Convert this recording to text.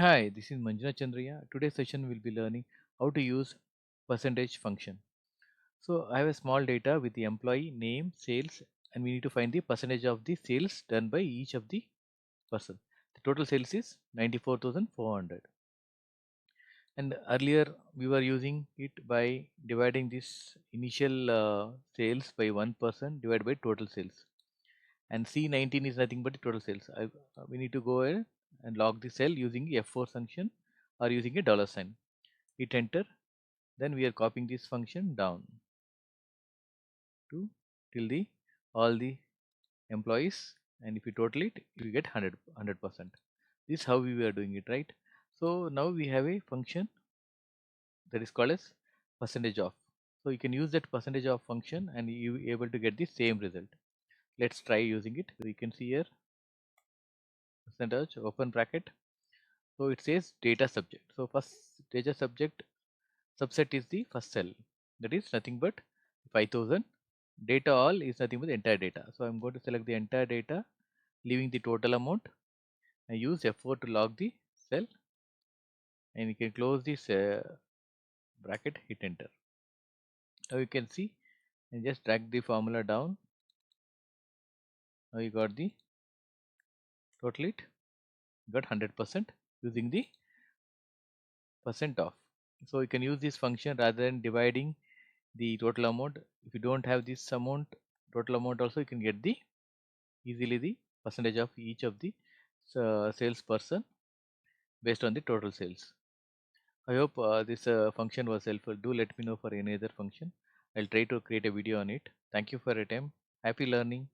Hi, this is Manjuna Chandriya. Today's session will be learning how to use percentage function. So I have a small data with the employee name, sales, and we need to find the percentage of the sales done by each of the person. The total sales is 94,400. And earlier we were using it by dividing this initial sales by 1% divided by total sales. And C19 is nothing but the total sales. We need to go ahead and log the cell using F4 function or using a dollar sign. Hit enter. Then we are copying this function down to till the all the employees, and if you total it, you get 100%. This is how we were doing it, right? So now we have a function that is called as percentage of. So you can use that percentage of function and you able to get the same result. Let's try using it. So you can see here percentage open bracket. So it says data subject. So first data subject subset is the first cell, that is nothing but 5000. Data all is nothing but the entire data. So I'm going to select the entire data, leaving the total amount. I use F4 to log the cell, and you can close this bracket, hit enter. Now you can see and just drag the formula down. Now you got the total, it got 100% using the percent of. So you can use this function rather than dividing the total amount. If you don't have this amount, total amount also, you can get the easily the percentage of each of the salesperson based on the total sales. I hope this function was helpful. Do let me know for any other function. I'll try to create a video on it. Thank you for your time. Happy learning.